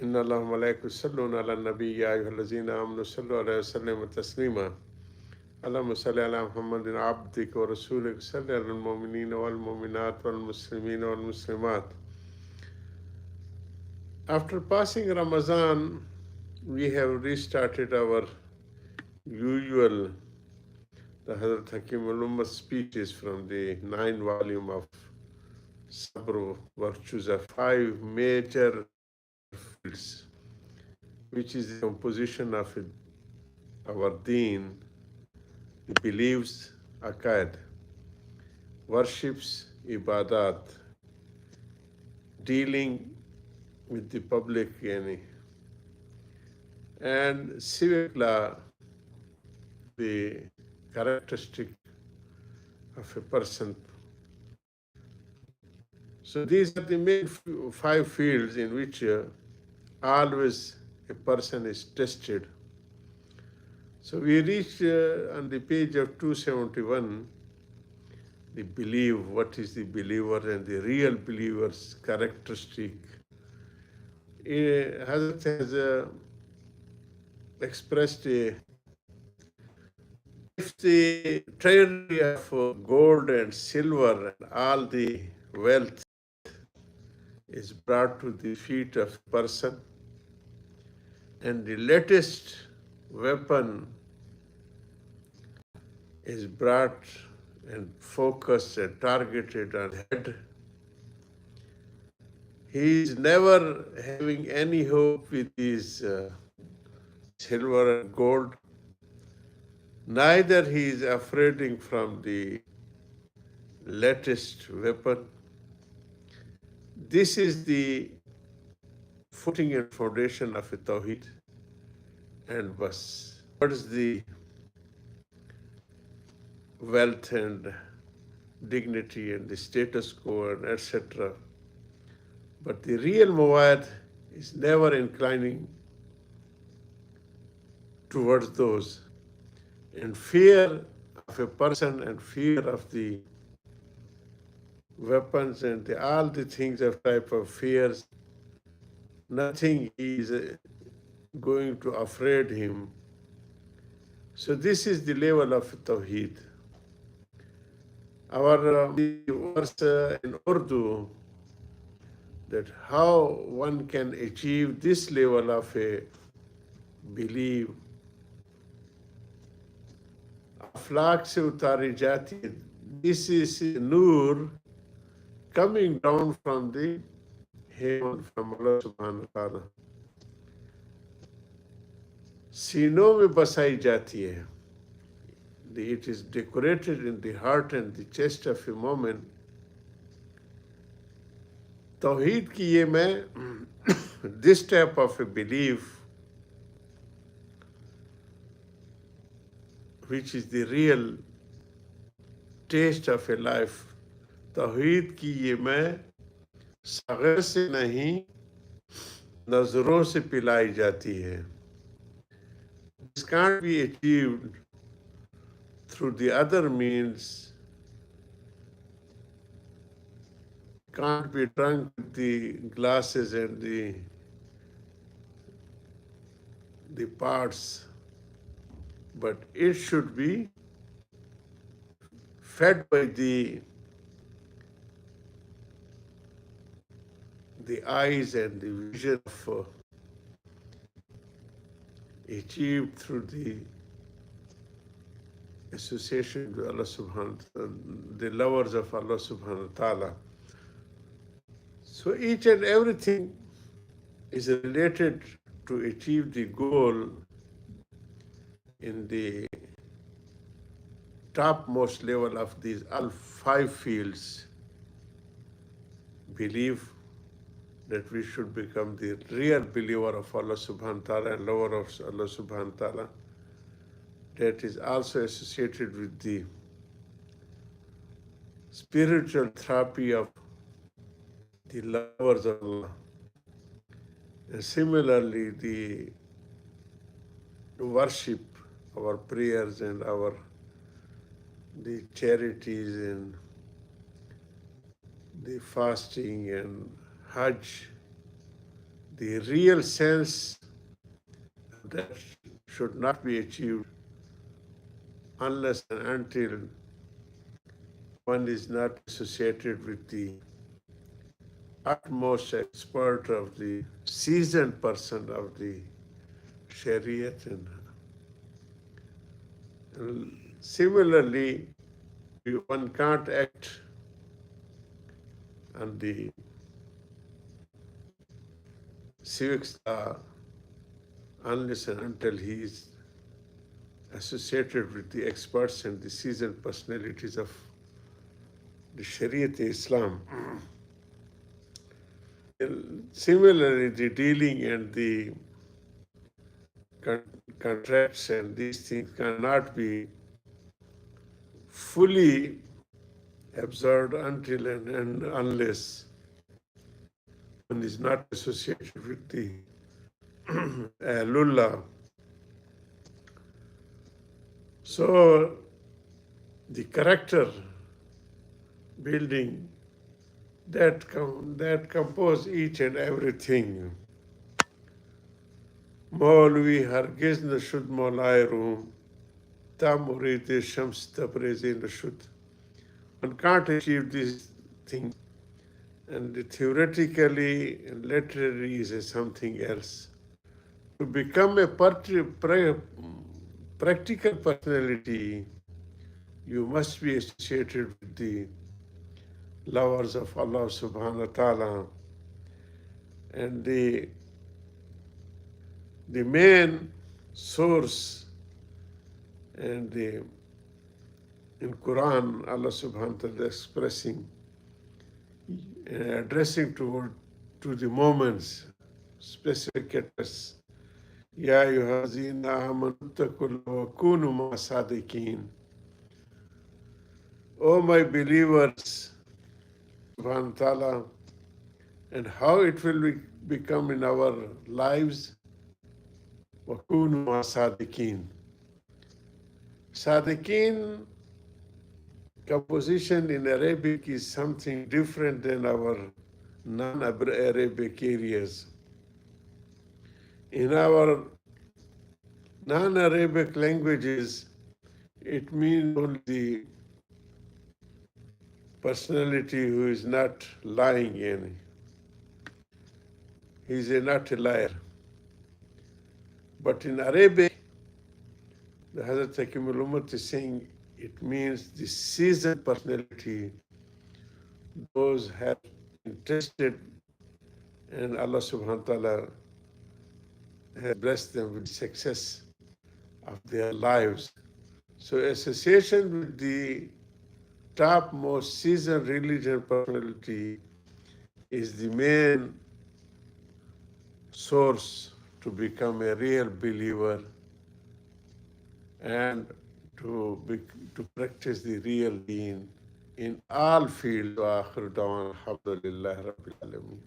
إن الله وملائكته يصلون على النبي يا أيها الذين آمنوا صلوا عليه وسلموا تسليما اللهم صل على محمد عبدك ورسولك صل على المؤمنين والمؤمنات والمسلمين والمسلمات. After passing Ramadan, we have restarted our usual, the Hazrat Hakeem al speeches from the 9 volume of Sabr virtues of 5 major fields, which is the composition of our deen, the beliefs, aqaid, worships, ibadat, dealing with the public, and civic law, the characteristic of a person. So these are the main 5 fields in which always a person is tested. So we reached on the page of 271, the belief, what is the believer and the real believer's characteristic. Hazrat has expressed if the treasury of gold and silver and all the wealth is brought to the feet of a person, and the latest weapon is brought and focused and targeted on head, he is never having any hope with his silver and gold, neither he is afraid from the latest weapon. This is the footing and foundation of a Tawheed and bas. What is the wealth and dignity and the status quo and etc. But the real muwad is never inclining towards those. And fear of a person and fear of the weapons and all the things of type of fears, nothing is going to afraid him. So this is the level of Tawheed. Our verse in Urdu, that how one can achieve this level of a belief, अफलाक से उतारी जाती है. This is nur coming down from the heaven from Allah subhanahu wa ta'ala. सीनों में बसाई जाती है. It is decorated in the heart and the chest of a moment. Tawheed की ये मैं this type of a belief, which is the real taste of a life. तौहीद की ये मैं सगर से नहीं नजरों से पिलाई जाती है. This can't be achieved through the other means, can't be drunk with the glasses and the parts, but it should be fed by the eyes and the vision of achieved through the association with Allah subhanahu wa ta'ala, the lovers of Allah subhanahu wa ta'ala. So each and everything is related to achieve the goal in the topmost level of these all 5 fields. Believe that we should become the real believer of Allah subhanahu wa ta'ala and lover of Allah subhanahu wa ta'ala. That is also associated with the spiritual therapy of the lovers of Allah. And similarly, the worship, our prayers and the charities and the fasting and Hajj, the real sense that should not be achieved unless and until one is not associated with the utmost expert of the seasoned person of the Shariat. And similarly, one can't act on the civics law unless and until he is associated with the experts and the seasoned personalities of the Shariat Islam. Similarly, the dealing and the contracts and these things cannot be fully observed until and unless one is not associated with the Lullah. So the character building that compose each and everything. Maulvi hargiz nashud maulai room, ta murid shams tabrezi nashud. One can't achieve these things, and theoretically and literary is something else. To become a practical personality, you must be associated with the lovers of Allah subhanahu wa ta'ala. And the main source and in Quran, Allah subhanahu wa ta'ala expressing, addressing to the moments, specific cases. Ya ayyuhallazina amanu taqullaha wa kunu ma'as sadiqin. O my believers, subhanahu wa ta'ala, and how it will become in our lives. وَكُونُوا مَعَ صَادِقِينَ. Sadiqin composition in Arabic is something different than our non-Arabic areas. In our non-Arabic languages, it means only the personality who is not lying in. He is not a liar. But in Arabic, the Hazrat Hakeem al-Ummat is saying it means the seasoned personality, those have been tested, and Allah subhanahu wa ta'ala has blessed them with success of their lives. So association with the topmost seasoned religion personality is the main source to become a real believer and to practice the real deen in all fields. Wa akhiru da'wana alhamdulillahi rabbil alamin.